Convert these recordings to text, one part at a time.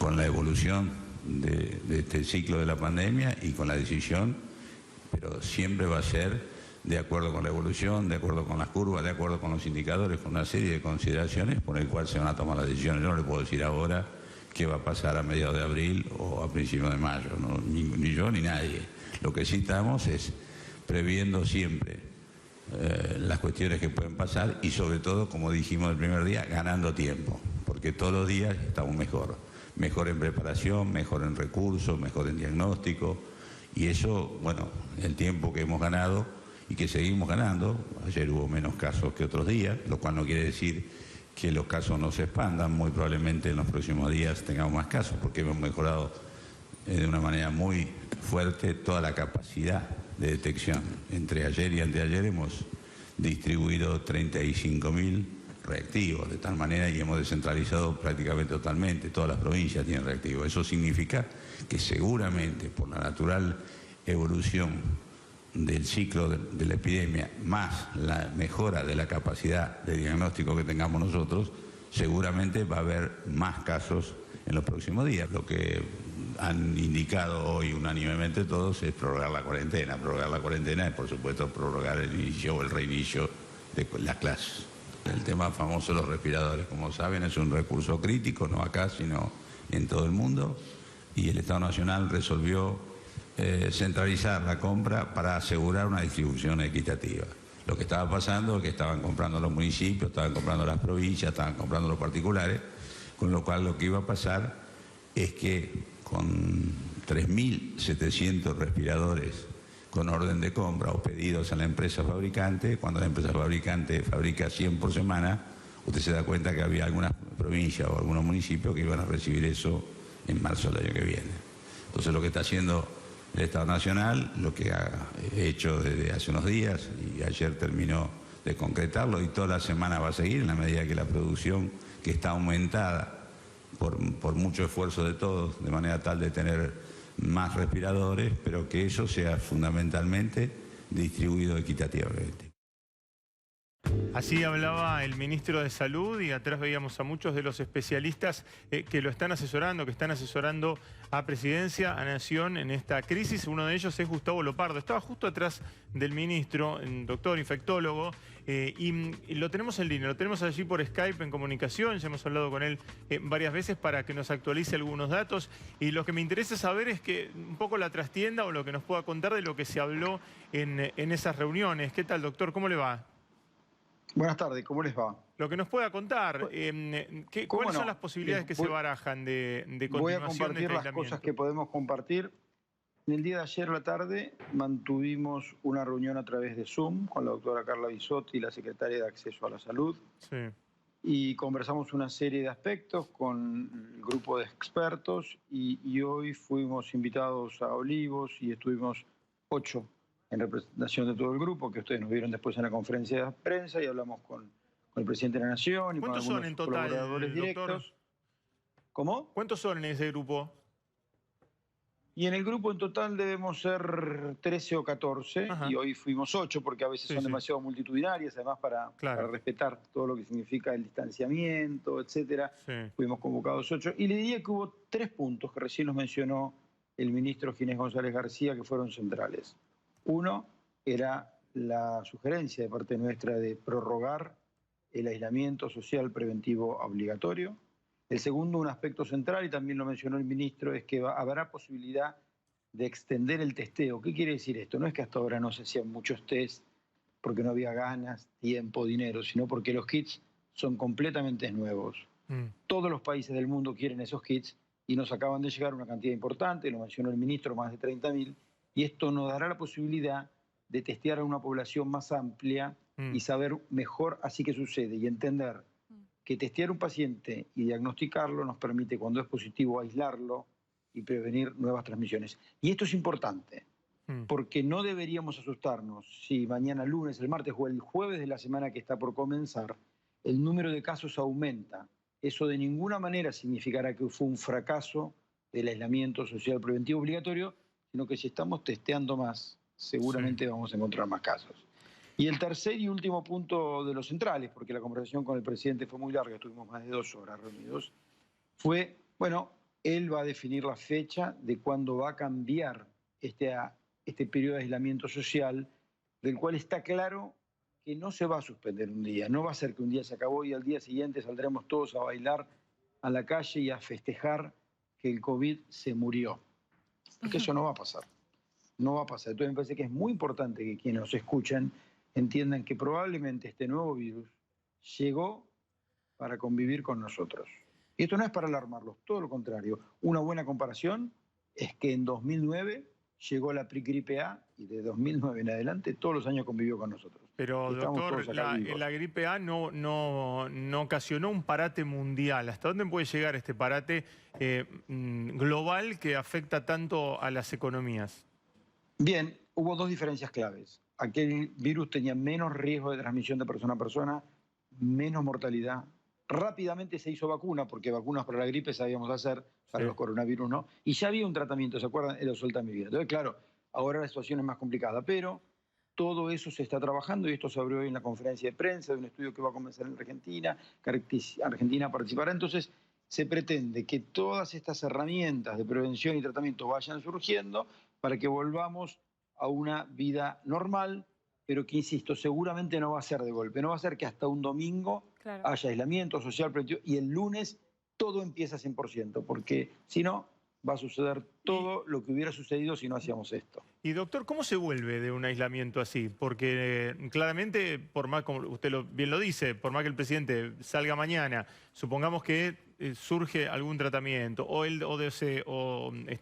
con la evolución de este ciclo de la pandemia y con la decisión, pero siempre va a ser de acuerdo con la evolución, de acuerdo con las curvas, de acuerdo con los indicadores, con una serie de consideraciones por el cual se van a tomar las decisiones. Yo no le puedo decir ahora qué va a pasar a mediados de abril o a principios de mayo, ¿no? Ni yo ni nadie. Lo que sí estamos es previendo siempre las cuestiones que pueden pasar y sobre todo, como dijimos el primer día, ganando tiempo, porque todos los días estamos mejor en preparación, mejor en recursos, mejor en diagnóstico, y eso, bueno, el tiempo que hemos ganado y que seguimos ganando. Ayer hubo menos casos que otros días, lo cual no quiere decir que los casos no se expandan. Muy probablemente en los próximos días tengamos más casos, porque hemos mejorado de una manera muy fuerte toda la capacidad de detección. Entre ayer y anteayer hemos distribuido 35.000 reactivos, de tal manera, y hemos descentralizado prácticamente totalmente. Todas las provincias tienen reactivos. Eso significa que seguramente, por la natural evolución del ciclo de la epidemia, más la mejora de la capacidad de diagnóstico que tengamos nosotros, seguramente va a haber más casos en los próximos días. Lo que han indicado hoy unánimemente todos es prorrogar la cuarentena. Prorrogar la cuarentena es, por supuesto, prorrogar el inicio o el reinicio de las clases. El tema famoso de los respiradores, como saben, es un recurso crítico, no acá, sino en todo el mundo, y el Estado Nacional resolvió centralizar la compra para asegurar una distribución equitativa. Lo que estaba pasando es que estaban comprando los municipios, estaban comprando las provincias, estaban comprando los particulares, con lo cual lo que iba a pasar es que con 3.700 respiradores con orden de compra o pedidos a la empresa fabricante, cuando la empresa fabricante fabrica 100 por semana, usted se da cuenta que había algunas provincias o algunos municipios que iban a recibir eso en marzo del año que viene. Entonces lo que está haciendo el Estado Nacional, lo que ha hecho desde hace unos días, y ayer terminó de concretarlo, y toda la semana va a seguir en la medida que la producción, que está aumentada por mucho esfuerzo de todos, de manera tal de tener más respiradores, pero que eso sea fundamentalmente distribuido equitativamente. Así hablaba el ministro de Salud, y atrás veíamos a muchos de los especialistas que lo están asesorando, que están asesorando a Presidencia, a Nación en esta crisis. Uno de ellos es Gustavo Lopardo. Estaba justo atrás del ministro, doctor, infectólogo, y lo tenemos en línea, lo tenemos allí por Skype en comunicación. Ya hemos hablado con él varias veces para que nos actualice algunos datos. Y lo que me interesa saber es que un poco la trastienda o lo que nos pueda contar de lo que se habló en esas reuniones. ¿Qué tal, doctor? ¿Cómo le va? Buenas tardes, ¿cómo les va? Lo que nos pueda contar, ¿cuáles son las posibilidades que se barajan de continuación voy a compartir las cosas que podemos compartir. En el día de ayer a la tarde mantuvimos una reunión a través de Zoom con la doctora Carla Bisotti, la secretaria de Acceso a la Salud. Sí. Y conversamos una serie de aspectos con el grupo de expertos y hoy fuimos invitados a Olivos y estuvimos 8 en representación de todo el grupo, que ustedes nos vieron después en la conferencia de prensa, y hablamos con el presidente de la Nación y con ¿Cuántos algunos son en total, colaboradores directos. doctor? ¿Cómo? ¿Cuántos son en ese grupo? Y en el grupo en total debemos ser 13 o 14, Ajá. y hoy fuimos 8 porque a veces son demasiado multitudinarias, además para respetar todo lo que significa el distanciamiento, etcétera. Sí. Fuimos convocados 8. Y le diría que hubo 3 puntos que recién nos mencionó el ministro Ginés González García que fueron centrales. Uno era la sugerencia de parte nuestra de prorrogar el aislamiento social preventivo obligatorio. El segundo, un aspecto central, y también lo mencionó el ministro, es que habrá posibilidad de extender el testeo. ¿Qué quiere decir esto? No es que hasta ahora no se hacían muchos test porque no había ganas, tiempo, dinero, sino porque los kits son completamente nuevos. Todos los países del mundo quieren esos kits y nos acaban de llegar una cantidad importante, lo mencionó el ministro, más de 30.000, y esto nos dará la posibilidad de testear a una población más amplia y saber mejor así qué sucede y entender que testear un paciente y diagnosticarlo nos permite, cuando es positivo, aislarlo y prevenir nuevas transmisiones. Y esto es importante, porque no deberíamos asustarnos si mañana lunes, el martes o el jueves de la semana que está por comenzar, el número de casos aumenta. Eso de ninguna manera significará que fue un fracaso del aislamiento social preventivo obligatorio, sino que si estamos testeando más, seguramente vamos a encontrar más casos. Y el tercer y último punto de los centrales, porque la conversación con el presidente fue muy larga, estuvimos más de 2 horas reunidos, fue, bueno, él va a definir la fecha de cuándo va a cambiar este periodo de aislamiento social, del cual está claro que no se va a suspender un día. No va a ser que un día se acabó y al día siguiente saldremos todos a bailar a la calle y a festejar que el COVID se murió. Porque eso no va a pasar. No va a pasar. Entonces me parece que es muy importante que quienes nos escuchen entiendan que probablemente este nuevo virus llegó para convivir con nosotros. Y esto no es para alarmarlos, todo lo contrario. Una buena comparación es que en 2009 llegó la gripe A y de 2009 en adelante todos los años convivió con nosotros. Pero, doctor, la gripe A no ocasionó un parate mundial. ¿Hasta dónde puede llegar este parate global que afecta tanto a las economías? Bien, hubo dos diferencias claves. Aquel virus tenía menos riesgo de transmisión de persona a persona, menos mortalidad. Rápidamente se hizo vacuna, porque vacunas para la gripe sabíamos hacer, para los coronavirus no. Y ya había un tratamiento, ¿se acuerdan? Era Soltamivir. Entonces, claro, ahora la situación es más complicada, pero todo eso se está trabajando y esto se abrió hoy en la conferencia de prensa de un estudio que va a comenzar en Argentina, que Argentina participará. Entonces, se pretende que todas estas herramientas de prevención y tratamiento vayan surgiendo para que volvamos a una vida normal, pero que, insisto, seguramente no va a ser de golpe. No va a ser que hasta un domingo haya aislamiento social preventivo y el lunes todo empieza a 100%, porque si no, va a suceder todo lo que hubiera sucedido si no hacíamos esto. Y doctor, ¿cómo se vuelve de un aislamiento así? Porque claramente, por más, como usted bien lo dice, por más que el presidente salga mañana, supongamos que surge algún tratamiento,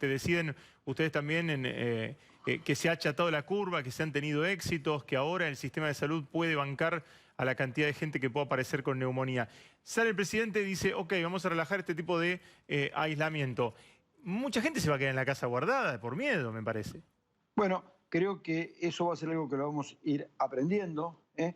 deciden ustedes también que se ha achatado la curva, que se han tenido éxitos, que ahora el sistema de salud puede bancar a la cantidad de gente que pueda aparecer con neumonía. Sale el presidente y dice, ok, vamos a relajar este tipo de aislamiento. Mucha gente se va a quedar en la casa guardada por miedo, me parece. Bueno, creo que eso va a ser algo que lo vamos a ir aprendiendo. En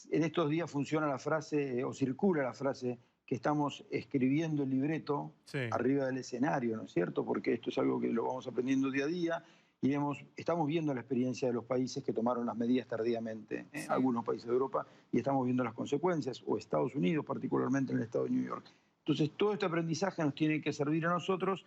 estos días funciona la frase, o circula la frase, que estamos escribiendo el libreto arriba del escenario, ¿no es cierto? Porque esto es algo que lo vamos aprendiendo día a día y estamos viendo la experiencia de los países que tomaron las medidas tardíamente, algunos países de Europa, y estamos viendo las consecuencias, o Estados Unidos, particularmente en el estado de New York. Entonces, todo este aprendizaje nos tiene que servir a nosotros.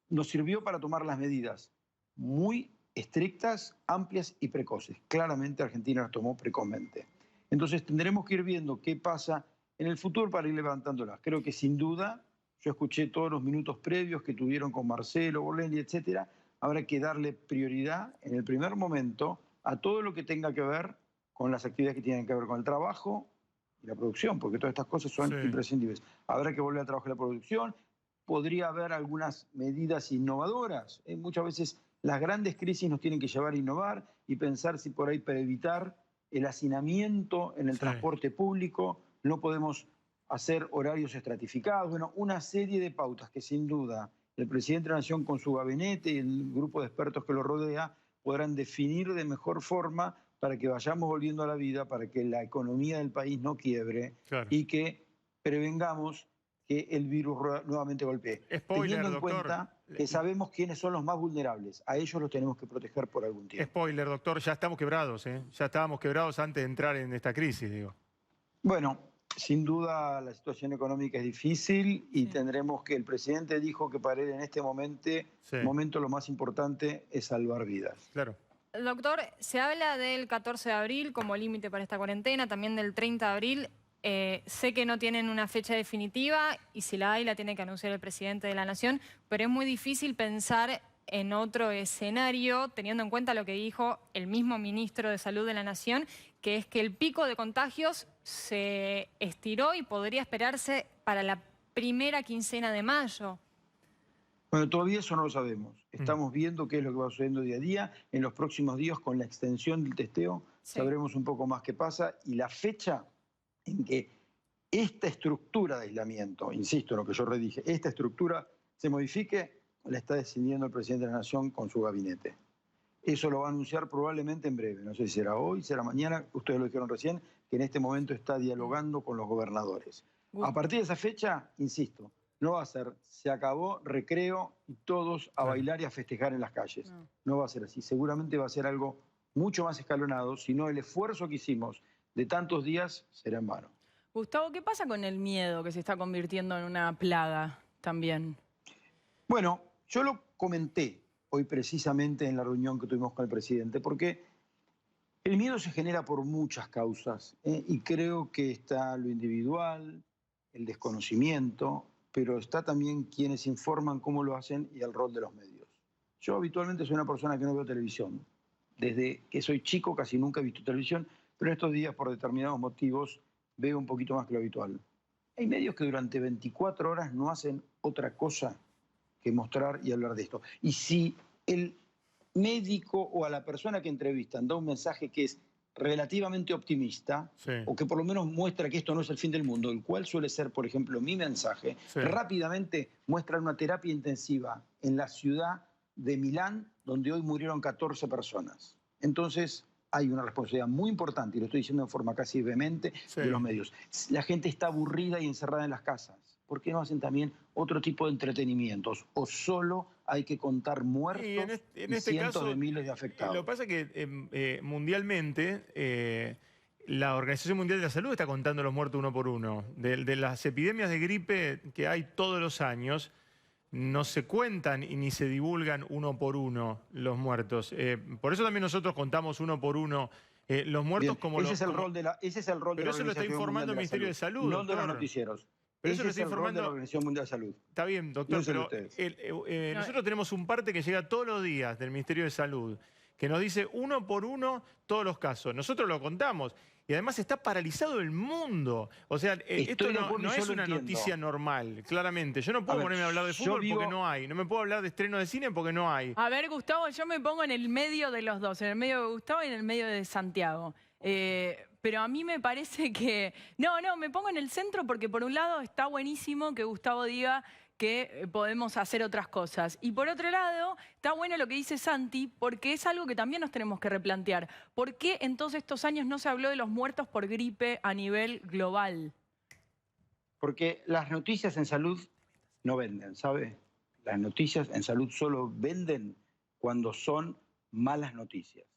Nos sirvió para tomar las medidas muy estrictas, amplias y precoces. Claramente Argentina las tomó precozmente. Entonces tendremos que ir viendo qué pasa en el futuro para ir levantándolas. Creo que sin duda, yo escuché todos los minutos previos que tuvieron con Marcelo, Borrelli, etcétera. Habrá que darle prioridad en el primer momento a todo lo que tenga que ver con las actividades que tienen que ver con el trabajo y la producción, porque todas estas cosas son imprescindibles. Habrá que volver al trabajo y la producción. Podría haber algunas medidas innovadoras. Muchas veces las grandes crisis nos tienen que llevar a innovar y pensar si por ahí para evitar el hacinamiento en el transporte público no podemos hacer horarios estratificados. Bueno, una serie de pautas que sin duda el presidente de la Nación con su gabinete y el grupo de expertos que lo rodea podrán definir de mejor forma para que vayamos volviendo a la vida, para que la economía del país no quiebre y que prevengamos que el virus nuevamente golpee. Spoiler, teniendo en cuenta que sabemos quiénes son los más vulnerables. A ellos los tenemos que proteger por algún tiempo. Spoiler, doctor, ya estamos quebrados, ¿eh? Ya estábamos quebrados antes de entrar en esta crisis, digo. Bueno, sin duda la situación económica es difícil y tendremos que... El presidente dijo que para él en este momento lo más importante es salvar vidas. Claro. Doctor, se habla del 14 de abril como límite para esta cuarentena, también del 30 de abril. Sé que no tienen una fecha definitiva y si la hay la tiene que anunciar el presidente de la Nación, pero es muy difícil pensar en otro escenario teniendo en cuenta lo que dijo el mismo ministro de Salud de la Nación, que es que el pico de contagios se estiró y podría esperarse para la primera quincena de mayo. Bueno, todavía eso no lo sabemos. Estamos viendo qué es lo que va sucediendo día a día. En los próximos días, con la extensión del testeo, sabremos un poco más qué pasa y la fecha en que esta estructura de aislamiento, insisto en lo que yo redije, esta estructura se modifique, la está decidiendo el presidente de la Nación con su gabinete. Eso lo va a anunciar probablemente en breve, no sé si será hoy, será mañana, ustedes lo dijeron recién, que en este momento está dialogando con los gobernadores. A partir de esa fecha, insisto, no va a ser, se acabó, recreo y todos a bailar y a festejar en las calles. No va a ser así, seguramente va a ser algo mucho más escalonado, si no el esfuerzo que hicimos de tantos días será en vano. Gustavo, ¿qué pasa con el miedo que se está convirtiendo en una plaga también? Bueno, yo lo comenté hoy precisamente en la reunión que tuvimos con el presidente, porque el miedo se genera por muchas causas, y creo que está lo individual, el desconocimiento, pero está también quienes informan cómo lo hacen y el rol de los medios. Yo habitualmente soy una persona que no veo televisión. Desde que soy chico casi nunca he visto televisión, pero estos días por determinados motivos veo un poquito más que lo habitual. Hay medios que durante 24 horas no hacen otra cosa que mostrar y hablar de esto. Y si el médico o a la persona que entrevistan da un mensaje que es relativamente optimista, Sí. o que por lo menos muestra que esto no es el fin del mundo, el cual suele ser, por ejemplo, mi mensaje, Sí. rápidamente muestran una terapia intensiva en la ciudad de Milán, donde hoy murieron 14 personas. Entonces, hay una responsabilidad muy importante, y lo estoy diciendo en forma casi vehemente, Sí. de los medios. La gente está aburrida y encerrada en las casas. ¿Por qué no hacen también otro tipo de entretenimientos? ¿O solo hay que contar muertos Y en y este cientos caso, de miles de lo afectados? que pasa es que mundialmente la Organización Mundial de la Salud está contando los muertos uno por uno. De las epidemias de gripe que hay todos los años, no se cuentan y ni se divulgan uno por uno los muertos. Por eso también nosotros contamos uno por uno los muertos Bien, como ese los... es el rol de la, ese es el rol de Pero la eso lo está Organización informando el Mundial Ministerio de Salud, no de los doctor. noticieros. Pero eso Ese lo es está el rol de la informando... Organización Mundial de Salud. Está bien, doctor, No sé pero ustedes. nosotros tenemos un parte que llega todos los días del Ministerio de Salud, que nos dice uno por uno todos los casos. Nosotros lo contamos. Y además está paralizado el mundo. O sea, esto de acuerdo y no yo es lo una entiendo. noticia normal, claramente. Yo no puedo ver, ponerme a hablar de yo fútbol vivo- porque no hay. No me puedo hablar de estreno de cine porque no hay. A ver, Gustavo, yo me pongo en el medio de los dos, en el medio de Gustavo y en el medio de Santiago. Pero a mí me parece que... No, me pongo en el centro porque por un lado está buenísimo que Gustavo diga que podemos hacer otras cosas. Y por otro lado, está bueno lo que dice Santi, porque es algo que también nos tenemos que replantear. ¿Por qué en todos estos años no se habló de los muertos por gripe a nivel global? Porque las noticias en salud no venden, ¿sabe? Las noticias en salud solo venden cuando son malas noticias.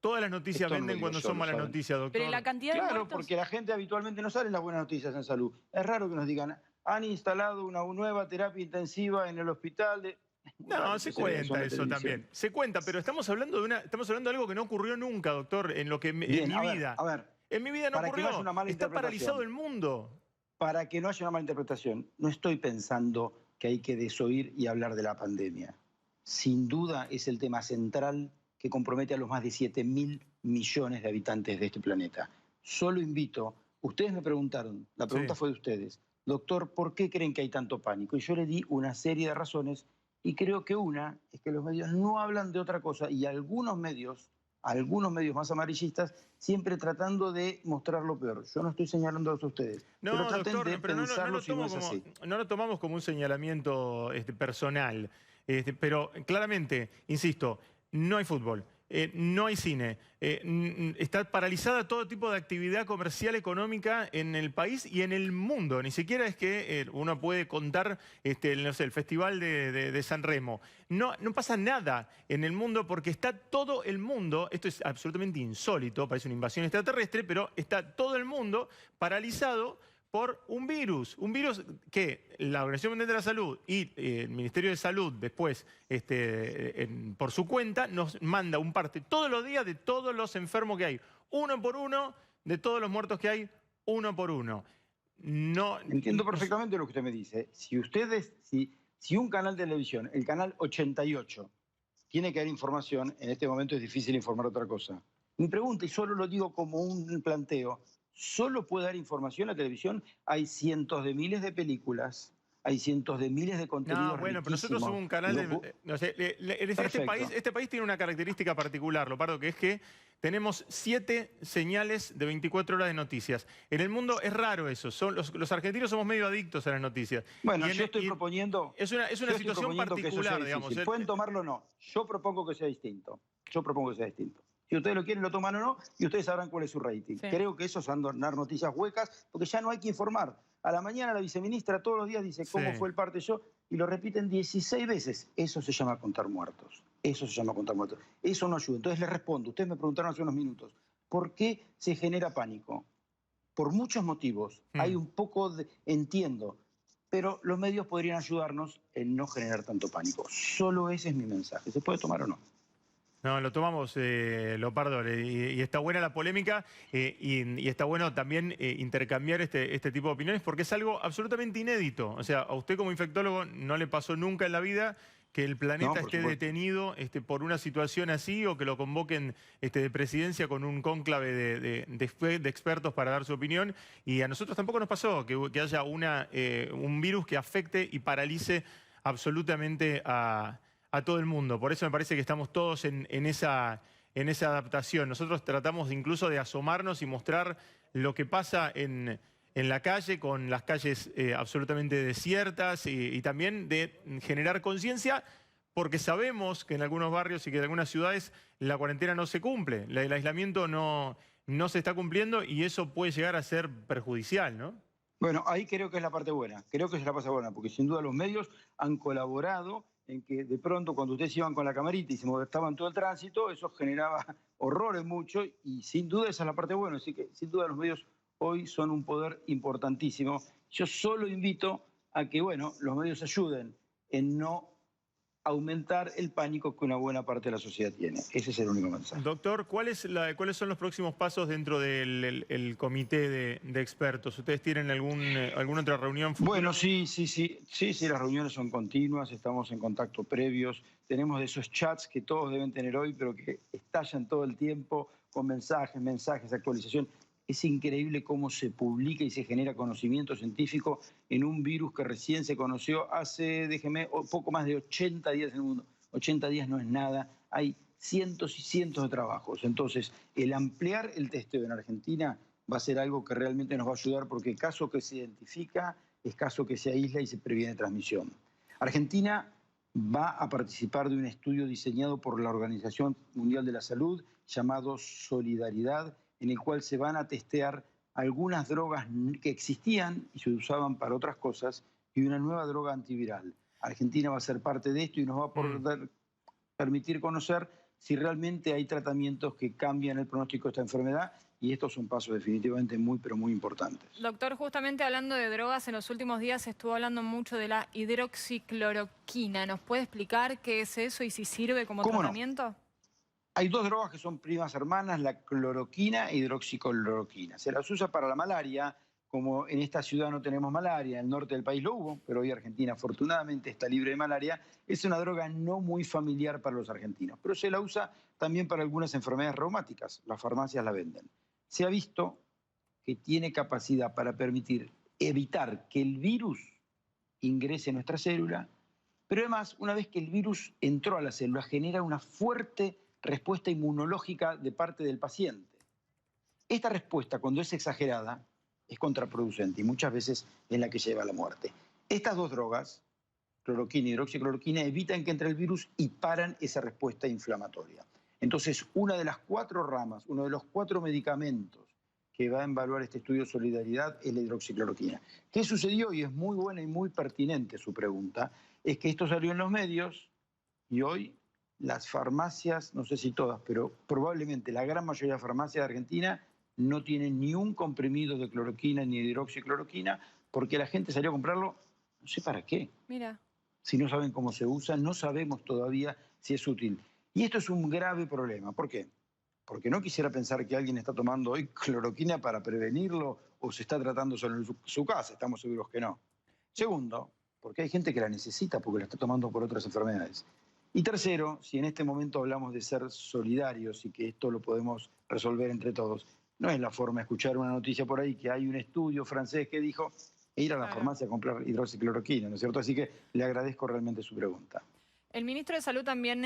Todas las noticias Esto no lo venden digo cuando yo, son lo malas saben. noticias, doctor. Pero la cantidad de Claro, muertos... porque la gente habitualmente no sale las buenas noticias en salud. Es raro que nos digan, han instalado una nueva terapia intensiva en el hospital de... No, se cuenta eso también. Se cuenta, pero estamos hablando de algo que no ocurrió nunca, doctor, en lo que Bien, en mi vida. A ver, En mi vida no para que no ocurrió. haya una mala Está paralizado el interpretación. mundo. para que no haya una mala interpretación, no estoy pensando que hay que desoír y hablar de la pandemia. Sin duda es el tema central que compromete a los más de 7.000 millones de habitantes de este planeta. Solo invito, ustedes me preguntaron, la pregunta Sí. fue de ustedes, doctor, ¿por qué creen que hay tanto pánico? Y yo le di una serie de razones y creo que una es que los medios no hablan de otra cosa y algunos medios más amarillistas, siempre tratando de mostrar lo peor. Yo no estoy señalando a ustedes, No, pero traten doctor, de pero pensarlo si no es como, así. no lo tomamos como un señalamiento personal. Pero claramente, insisto, no hay fútbol, no hay cine, está paralizada todo tipo de actividad comercial, económica en el país y en el mundo. Ni siquiera es que uno puede contar no sé, el Festival de San Remo. No pasa nada en el mundo porque está todo el mundo, esto es absolutamente insólito, parece una invasión extraterrestre, pero está todo el mundo paralizado por un virus que la Organización Mundial de la Salud y el Ministerio de Salud después, por su cuenta, nos manda un parte todos los días de todos los enfermos que hay, uno por uno, de todos los muertos que hay, uno por uno. No, Entiendo perfectamente lo que usted me dice. Si un canal de televisión, el canal 88, tiene que dar información, en este momento es difícil informar otra cosa. Mi pregunta, y solo lo digo como un planteo, ¿solo puede dar información la televisión? Hay cientos de miles de películas, hay cientos de miles de contenidos. No, bueno, pero nosotros somos un canal de... No sé, este país tiene una característica particular, Lopardo, que es que tenemos 7 señales de 24 horas de noticias. En el mundo es raro eso. Los argentinos somos medio adictos a las noticias. Bueno, yo estoy proponiendo... Es una situación particular, digamos. Pueden tomarlo o no. Yo propongo que sea distinto. Si ustedes lo quieren, lo toman o no, y ustedes sabrán cuál es su rating. Sí. Creo que eso es dar noticias huecas, porque ya no hay que informar. A la mañana la viceministra todos los días dice cómo Sí. fue el parte yo, y lo repiten 16 veces. Eso se llama contar muertos. Eso no ayuda. Entonces les respondo. Ustedes me preguntaron hace unos minutos, ¿por qué se genera pánico? Por muchos motivos. Hay un poco de... Entiendo. pero los medios podrían ayudarnos en no generar tanto pánico. Solo ese es mi mensaje. ¿Se puede tomar o no? No, lo tomamos, Leopardo, y está buena la polémica y está bueno también intercambiar este tipo de opiniones porque es algo absolutamente inédito. O sea, a usted como infectólogo no le pasó nunca en la vida que el planeta esté detenido por una situación así o que lo convoquen de presidencia con un cónclave de expertos para dar su opinión. Y a nosotros tampoco nos pasó que haya un virus que afecte y paralice absolutamente a todo el mundo. Por eso me parece que estamos todos en esa adaptación. Nosotros tratamos incluso de asomarnos y mostrar lo que pasa en la calle, con las calles absolutamente desiertas y también de generar conciencia, porque sabemos que en algunos barrios y que en algunas ciudades la cuarentena no se cumple, el aislamiento no se está cumpliendo y eso puede llegar a ser perjudicial, ¿no? Bueno, ahí creo que es la parte buena, creo que es la parte buena, porque sin duda los medios han colaborado en que de pronto cuando ustedes iban con la camarita y se molestaban todo el tránsito, eso generaba horrores mucho y sin duda esa es la parte buena, así que sin duda los medios hoy son un poder importantísimo. Yo solo invito a que, bueno, los medios ayuden en no aumentar el pánico que una buena parte de la sociedad tiene. Ese es el único mensaje. Doctor, ¿cuáles son los próximos pasos dentro del comité de expertos? ¿Ustedes tienen alguna otra reunión futura? Bueno, sí, las reuniones son continuas, estamos en contacto previos, tenemos esos chats que todos deben tener hoy, pero que estallan todo el tiempo con mensajes, actualización. Es increíble cómo se publica y se genera conocimiento científico en un virus que recién se conoció hace, poco más de 80 días en el mundo. 80 días no es nada, hay cientos y cientos de trabajos. Entonces, el ampliar el testeo en Argentina va a ser algo que realmente nos va a ayudar porque caso que se identifica es caso que se aísla y se previene transmisión. Argentina va a participar de un estudio diseñado por la Organización Mundial de la Salud llamado Solidaridad, en el cual se van a testear algunas drogas que existían y se usaban para otras cosas y una nueva droga antiviral. Argentina va a ser parte de esto y nos va a poder permitir conocer si realmente hay tratamientos que cambian el pronóstico de esta enfermedad y estos son pasos definitivamente muy, pero muy importantes. Doctor, justamente hablando de drogas, en los últimos días se estuvo hablando mucho de la hidroxicloroquina. ¿Nos puede explicar qué es eso y si sirve como tratamiento? No. Hay dos drogas que son primas hermanas, la cloroquina e hidroxicloroquina. Se las usa para la malaria, como en esta ciudad no tenemos malaria, en el norte del país lo hubo, pero hoy Argentina afortunadamente está libre de malaria. Es una droga no muy familiar para los argentinos, pero se la usa también para algunas enfermedades reumáticas. Las farmacias la venden. Se ha visto que tiene capacidad para permitir evitar que el virus ingrese en nuestra célula, pero además, una vez que el virus entró a la célula, genera una fuerte respuesta inmunológica de parte del paciente. Esta respuesta, cuando es exagerada, es contraproducente y muchas veces es la que lleva a la muerte. Estas dos drogas, cloroquina y hidroxicloroquina, evitan que entre el virus y paran esa respuesta inflamatoria. Entonces, una de las 4 ramas, uno de los 4 medicamentos que va a evaluar este estudio de Solidaridad es la hidroxicloroquina. ¿Qué sucedió? Y es muy buena y muy pertinente su pregunta, es que esto salió en los medios y hoy las farmacias, no sé si todas, pero probablemente la gran mayoría de farmacias de Argentina no tienen ni un comprimido de cloroquina ni de hidroxicloroquina porque la gente salió a comprarlo, no sé para qué. Mira. Si no saben cómo se usa, no sabemos todavía si es útil. Y esto es un grave problema. ¿Por qué? Porque no quisiera pensar que alguien está tomando hoy cloroquina para prevenirlo o se está tratando solo en su casa, estamos seguros que no. Segundo, porque hay gente que la necesita porque la está tomando por otras enfermedades. Y tercero, si en este momento hablamos de ser solidarios y que esto lo podemos resolver entre todos, no es la forma de escuchar una noticia por ahí que hay un estudio francés que dijo ir a la farmacia a comprar hidroxicloroquina, ¿no es cierto? Así que le agradezco realmente su pregunta. El ministro de Salud también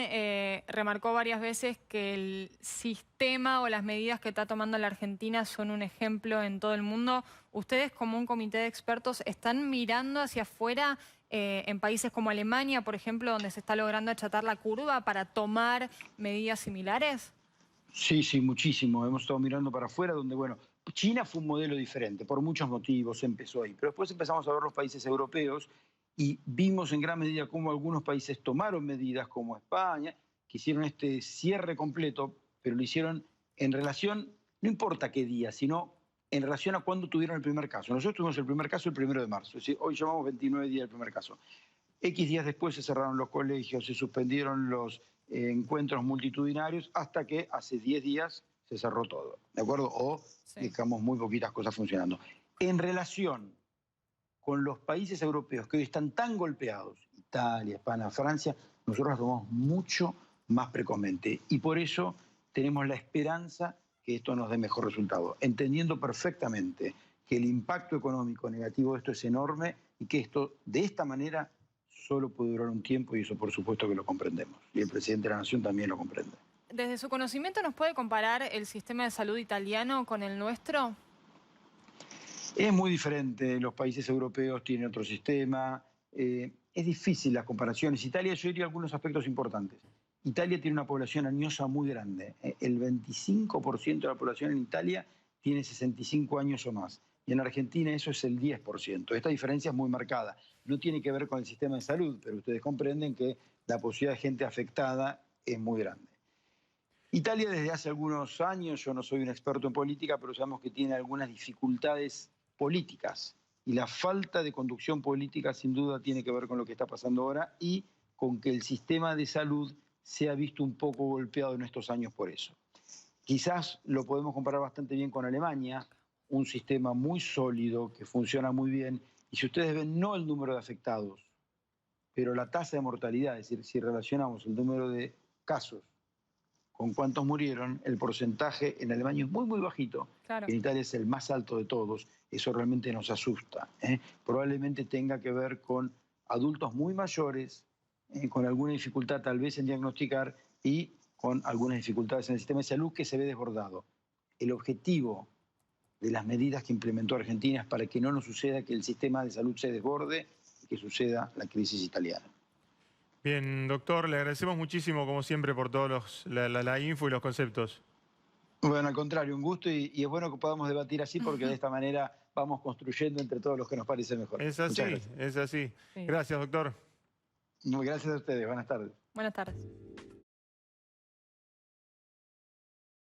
remarcó varias veces que el sistema o las medidas que está tomando la Argentina son un ejemplo en todo el mundo. ¿Ustedes como un comité de expertos están mirando hacia afuera en países como Alemania, por ejemplo, donde se está logrando achatar la curva para tomar medidas similares? Sí, muchísimo. Hemos estado mirando para afuera donde, bueno, China fue un modelo diferente, por muchos motivos empezó ahí. Pero después empezamos a ver los países europeos y vimos en gran medida cómo algunos países tomaron medidas, como España, que hicieron este cierre completo, pero lo hicieron en relación, no importa qué día, sino en relación a cuándo tuvieron el primer caso. Nosotros tuvimos el primer caso el 1 de marzo, es decir, hoy llevamos 29 días del primer caso. X días después se cerraron los colegios, se suspendieron los encuentros multitudinarios, hasta que hace 10 días se cerró todo, ¿de acuerdo? O dejamos muy poquitas cosas funcionando. En relación con los países europeos que hoy están tan golpeados, Italia, España, Francia, nosotros las tomamos mucho más precozmente. Y por eso tenemos la esperanza que esto nos dé mejor resultado, entendiendo perfectamente que el impacto económico negativo de esto es enorme y que esto, de esta manera, solo puede durar un tiempo, y eso por supuesto que lo comprendemos. Y el presidente de la Nación también lo comprende. Desde su conocimiento, ¿nos puede comparar el sistema de salud italiano con el nuestro? Es muy diferente, los países europeos tienen otro sistema, es difícil las comparaciones. Italia, yo diría algunos aspectos importantes. Italia tiene una población añosa muy grande. El 25% de la población en Italia tiene 65 años o más. Y en Argentina eso es el 10%. Esta diferencia es muy marcada. No tiene que ver con el sistema de salud, pero ustedes comprenden que la posibilidad de gente afectada es muy grande. Italia desde hace algunos años, yo no soy un experto en política, pero sabemos que tiene algunas dificultades políticas. Y la falta de conducción política sin duda tiene que ver con lo que está pasando ahora y con que el sistema de salud se ha visto un poco golpeado en estos años por eso. Quizás lo podemos comparar bastante bien con Alemania, un sistema muy sólido, que funciona muy bien. Y si ustedes ven, no el número de afectados, pero la tasa de mortalidad, es decir, si relacionamos el número de casos con cuántos murieron, el porcentaje en Alemania es muy, muy bajito. Claro. En Italia es el más alto de todos. Eso realmente nos asusta. Probablemente tenga que ver con adultos muy mayores, con alguna dificultad tal vez en diagnosticar y con algunas dificultades en el sistema de salud que se ve desbordado. El objetivo de las medidas que implementó Argentina es para que no nos suceda que el sistema de salud se desborde y que suceda la crisis italiana. Bien, doctor, le agradecemos muchísimo, como siempre, por todos la info y los conceptos. Bueno, al contrario, un gusto y es bueno que podamos debatir así porque de esta manera vamos construyendo entre todos los que nos parece mejor. Es así, es así. Sí. Gracias, doctor. Gracias a ustedes, buenas tardes. Buenas tardes.